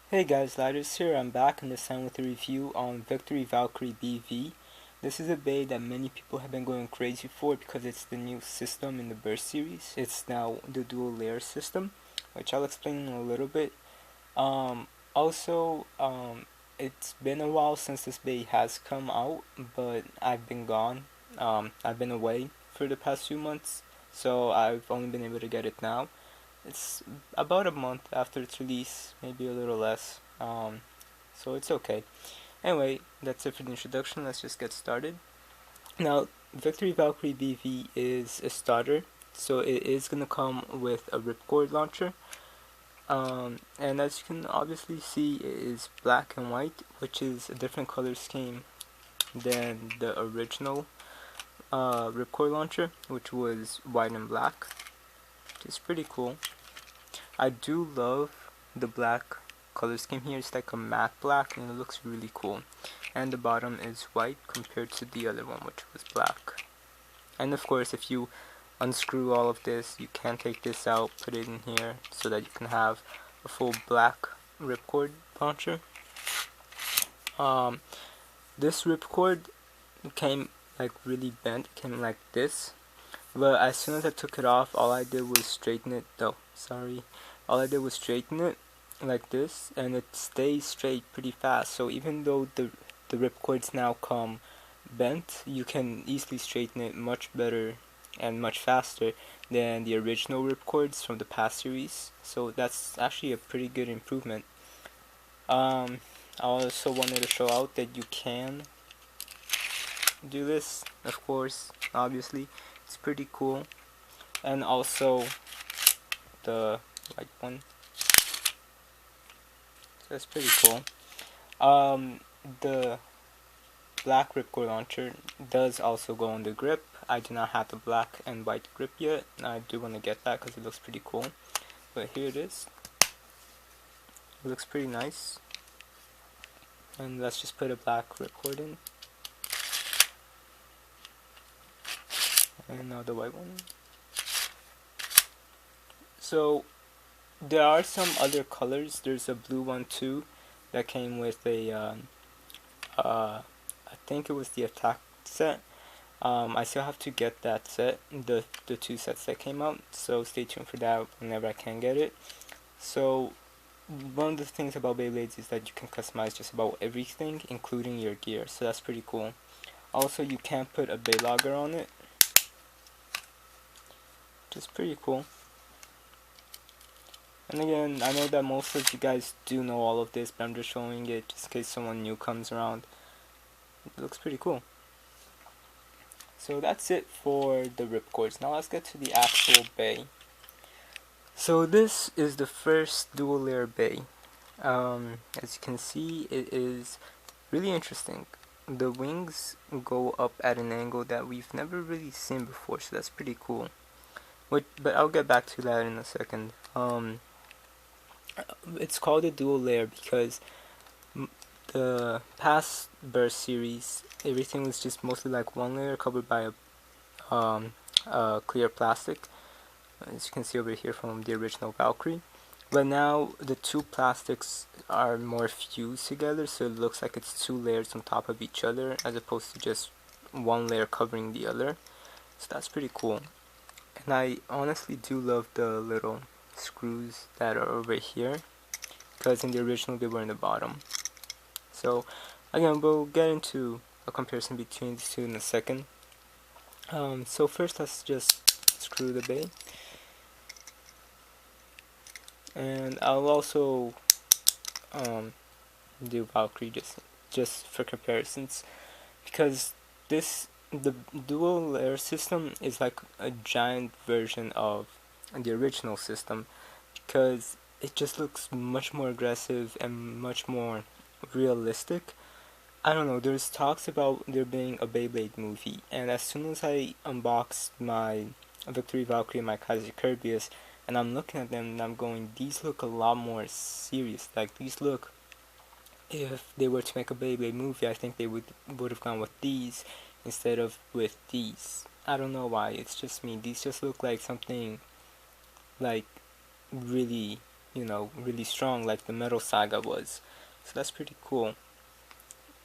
Hey guys, Ladders here. I'm back and this time with a review on Victory Valkyrie BV. This is a bait that many people have been going crazy for because it's the new system in the Burst series. It's now the dual layer system, which I'll explain in a little bit. Also, it's been a while since this bait has come out, but I've been gone. I've been away for the past few months, so I've only been able to get it now. It's about a month after its release, maybe a little less. So it's okay. Anyway, that's it for the introduction. Let's just get started. Now, Victory Valkyrie BV is a starter, so it is gonna come with a ripcord launcher. And as you can obviously see, it is black and white, which is a different color scheme than the original ripcord launcher, which was white and black. It's pretty cool. I do love the black color scheme here. It's like a matte black and it looks really cool. And the bottom is white compared to the other one, which was black. And of course, if you unscrew all of this, you can take this out, put it in here so that you can have a full black ripcord launcher. This ripcord came like really bent, came like this. But as soon as I took it off, all I did was straighten it. All I did was straighten it like this, and it stays straight pretty fast. So even though the ripcords now come bent, you can easily straighten it much better and much faster than the original ripcords from the past series. So that's actually a pretty good improvement. I also wanted to show out that you can do this, of course, obviously. It's pretty cool. And also the white one. So that's pretty cool. The black ripcord launcher does also go on the grip. I do not have the black and white grip yet. I do want to get that because it looks pretty cool. But here it is. It looks pretty nice. And let's just put a black ripcord in. And now the white one. So there are some other colors. There's a blue one too that came with a I think it was the attack set. I still have to get that set, the two sets that came out, so stay tuned for that whenever I can get it. So one of the things about Beyblades is that you can customize just about everything, including your gear, so that's pretty cool. Also, you can put a Beylogger on it, which is pretty cool. And again, I know that most of you guys do know all of this, but I'm just showing it just in case someone new comes around. It looks pretty cool. So that's it for the ripcords. Now let's get to the actual bay. So this is the first dual layer bay. As you can see, it is really interesting. The wings go up at an angle that we've never really seen before, so that's pretty cool. But I'll get back to that in a second. It's called a dual layer because the past Burst series, everything was just mostly like one layer covered by a clear plastic, as you can see over here from the original Valkyrie. But now the two plastics are more fused together, so it looks like it's two layers on top of each other as opposed to just one layer covering the other. So that's pretty cool. And I honestly do love the little screws that are over here, because in the original they were in the bottom. So again, we'll get into a comparison between these two in a second. So first let's just screw the bay. And I'll also do Valkyrie just for comparisons, because the dual layer system is like a giant version of the original system, because it just looks much more aggressive and much more realistic. I don't know, there's talks about there being a Beyblade movie, and as soon as I unboxed my Victory Valkyrie and my Kaiser Kirby's, and I'm looking at them and I'm going, these look a lot more serious. Like, these look, if they were to make a Beyblade movie, I think they would have gone with these instead of with these. I don't know why, it's just me. These just look like something like really, really strong like the Metal Saga was. So that's pretty cool.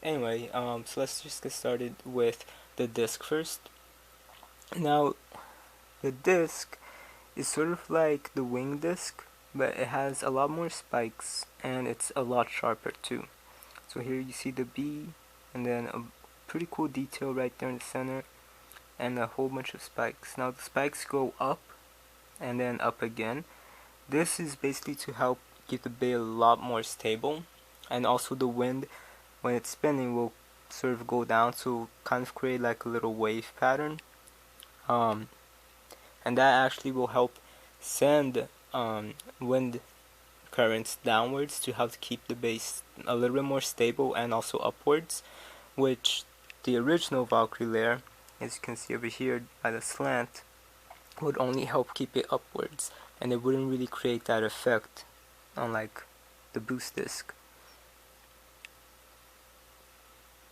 Anyway, so let's just get started with the disc first. Now, the disc is sort of like the wing disc, but it has a lot more spikes and it's a lot sharper too. So here you see the B, and then a pretty cool detail right there in the center, and a whole bunch of spikes. Now the spikes go up and then up again. This is basically to help keep the bay a lot more stable, and also the wind when it's spinning will sort of go down to kind of create like a little wave pattern, and that actually will help send wind currents downwards to help keep the base a little bit more stable and also upwards, which the original Valkyrie layer, as you can see over here by the slant, would only help keep it upwards, and it wouldn't really create that effect unlike the boost disc.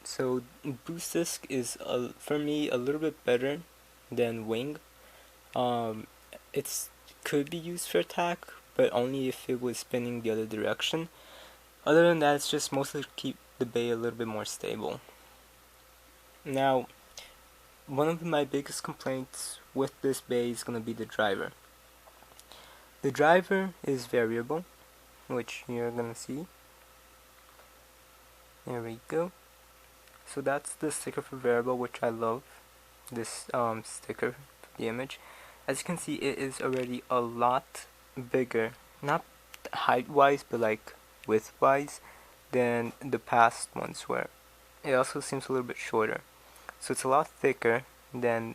So boost disc is for me a little bit better than wing. It could be used for attack, but only if it was spinning the other direction. Other than that, it's just mostly to keep the bay a little bit more stable. Now, one of my biggest complaints with this bay is going to be the driver. The driver is variable, which you're going to see. There we go. So that's the sticker for variable, which I love. This sticker for the image. As you can see, it is already a lot bigger, not height-wise, but like width-wise, than the past ones were. It also seems a little bit shorter. So it's a lot thicker than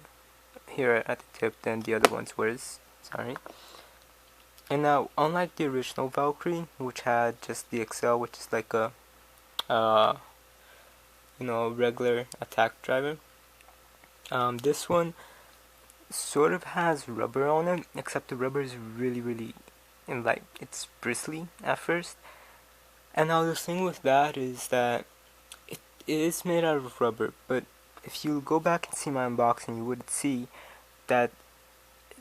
here at the tip than the other ones was. Sorry. And now, unlike the original Valkyrie, which had just the XL, which is like a regular attack driver, this one sort of has rubber on it, except the rubber is really it's bristly at first. And now the thing with that is that it is made out of rubber, but if you go back and see my unboxing, you would see that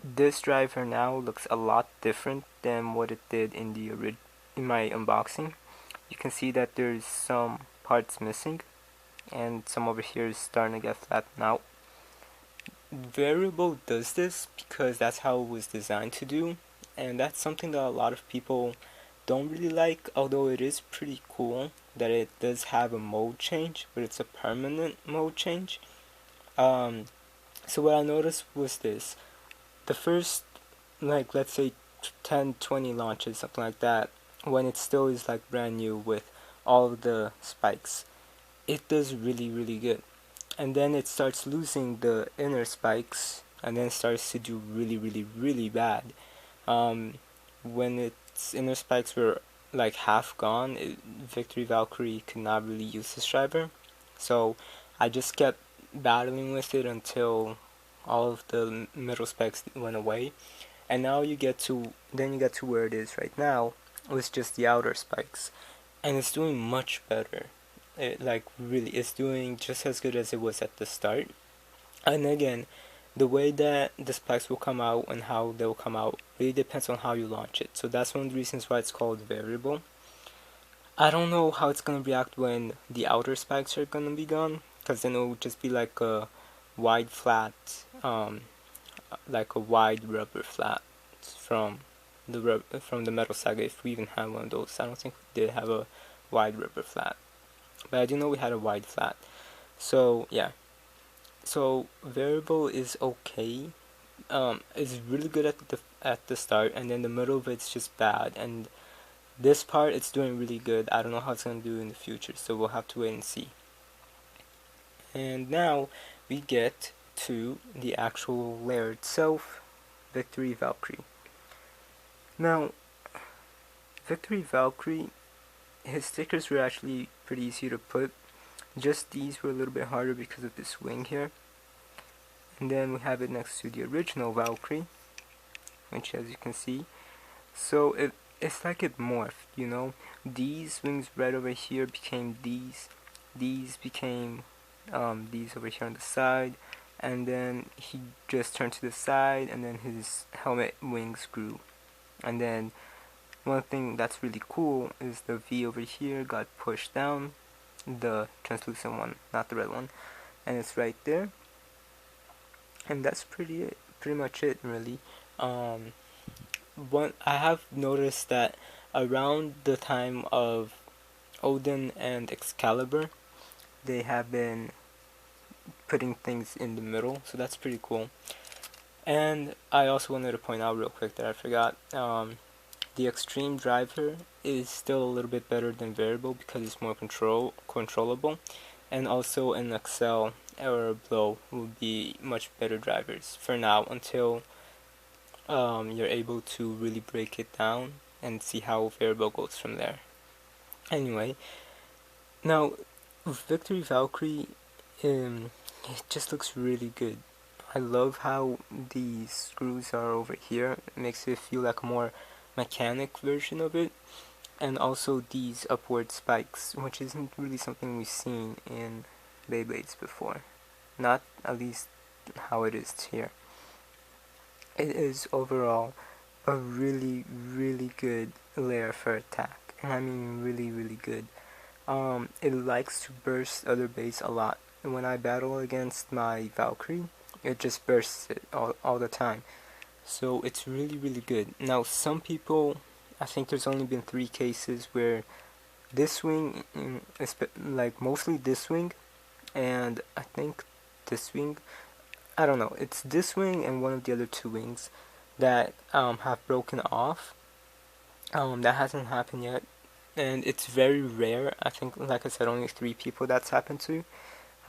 this driver now looks a lot different than what it did in my unboxing. You can see that there's some parts missing, and some over here is starting to get flattened out. Variable does this because that's how it was designed to do, and that's something that a lot of people don't really like, although it is pretty cool that it does have a mode change, but it's a permanent mode change. So what I noticed was this: the first, like, let's say 10-20 launches, something like that, when it still is like brand new with all of the spikes, it does really good. And then it starts losing the inner spikes, and then starts to do really bad. When its inner spikes were like half gone, Victory Valkyrie could not really use this driver. So I just kept battling with it until all of the middle spikes went away. And now you get to where it is right now, with just the outer spikes. And it's doing much better. It's doing just as good as it was at the start. And again, the way that the spikes will come out and how they'll come out really depends on how you launch it. So that's one of the reasons why it's called variable. I don't know how it's going to react when the outer spikes are going to be gone, because then it will just be like a wide flat, like a wide rubber flat from the Metal Saga, if we even have one of those. I don't think we did have a wide rubber flat, but I do know we had a wide flat. So yeah, so variable is okay. It's really good at the start, and then the middle of it's just bad, and this part it's doing really good. I don't know how it's gonna do in the future, so we'll have to wait and see. And now we get to the actual layer itself, Victory Valkyrie. Now, Victory Valkyrie, his stickers were actually pretty easy to put. Just these were a little bit harder because of this wing here. And then we have it next to the original Valkyrie, which, as you can see, so it's like it morphed, you know. These wings right over here became these became these over here on the side, and then he just turned to the side, and then his helmet wings grew, and then one thing that's really cool is the V over here got pushed down, the translucent one, not the red one, and it's right there. And that's pretty much it, really. One I have noticed that around the time of Odin and Excalibur, they have been putting things in the middle, so that's pretty cool. And I also wanted to point out real quick that I forgot, the extreme driver is still a little bit better than variable because it's more controllable, and also an Excel or a blow will be much better drivers for now until you're able to really break it down and see how variable goes from there. Anyway, now Victory Valkyrie, it just looks really good. I love how these screws are over here. It makes it feel like a more mechanic version of it. And also these upward spikes, which isn't really something we've seen in Beyblades before. Not at least how it is here. It is overall a really, really good layer for attack. And I mean really, really good. It likes to burst other bays a lot. And when I battle against my Valkyrie, it just bursts it all the time. So it's really, really good. Now some people, I think there's only been 3 cases where this wing, like mostly this wing, and I think this wing, I don't know, it's this wing and one of the other 2 wings that have broken off. That hasn't happened yet, and it's very rare. I think, like I said, only 3 people that's happened to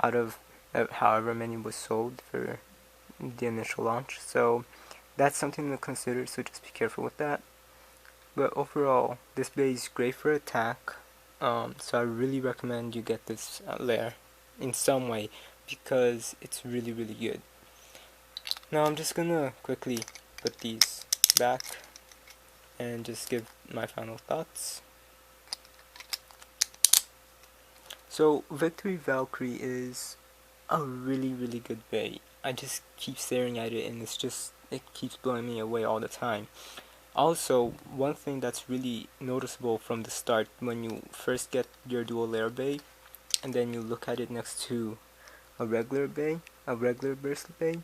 out of however many was sold for the initial launch. So that's something to consider, so just be careful with that. But overall, this blade is great for attack, so I really recommend you get this layer in some way because it's really, really good. Now I'm just gonna quickly put these back and just give my final thoughts. So Victory Valkyrie is a really, really good bay. I just keep staring at it and it keeps blowing me away all the time. Also, one thing that's really noticeable from the start, when you first get your dual layer bay and then you look at it next to a regular burst bay,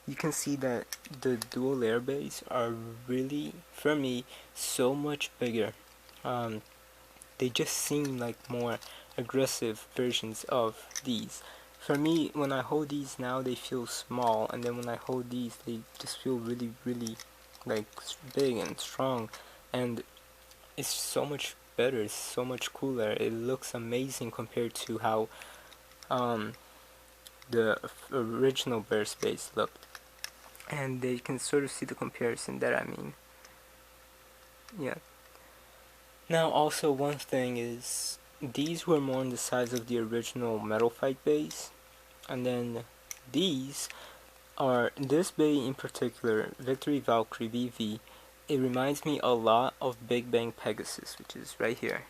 you can see that the dual layer bays are really, for me, so much bigger. They just seem like more aggressive versions of these. For me, when I hold these now, they feel small, and then when I hold these, they just feel really, really like big and strong, and it's so much better, it's so much cooler. It looks amazing compared to how the original burst base looked, and they can sort of see the comparison that I mean. Yeah. Now also one thing is, these were more in the size of the original Metal Fight base, and then these are, this bay in particular, Victory Valkyrie VV, it reminds me a lot of Big Bang Pegasus, which is right here.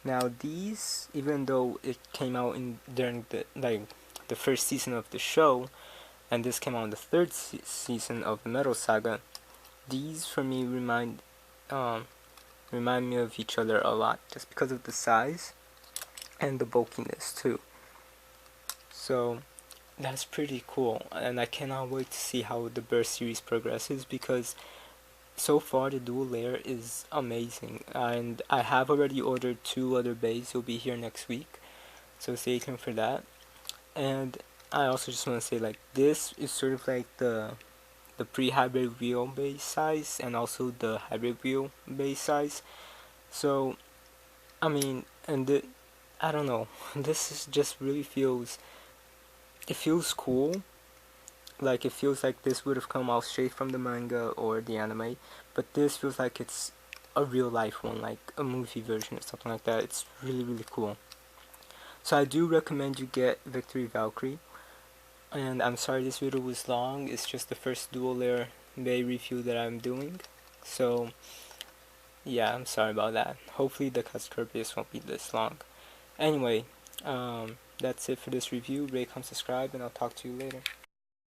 Now these, even though it came out during the first season of the show, and this came out in the 3rd season of the Metal Saga, these for me remind me of each other a lot, just because of the size and the bulkiness too. So that's pretty cool, and I cannot wait to see how the burst series progresses, because so far the dual layer is amazing, and I have already ordered 2 other bays. Will be here next week, so stay tuned for that. And I also just want to say, like, this is sort of like the pre-hybrid wheel base size and also the hybrid wheel base size. So I mean, and I don't know, this is just really feels, it feels cool. Like, it feels like this would have come out straight from the manga or the anime, but this feels like it's a real life one, like a movie version or something like that. It's really, really cool. So I do recommend you get Victory Valkyrie. And I'm sorry this video was long, it's just the first dual layer bay review that I'm doing. So yeah, I'm sorry about that. Hopefully the customer base won't be this long. Anyway, that's it for this review. Rate, comment, subscribe, and I'll talk to you later.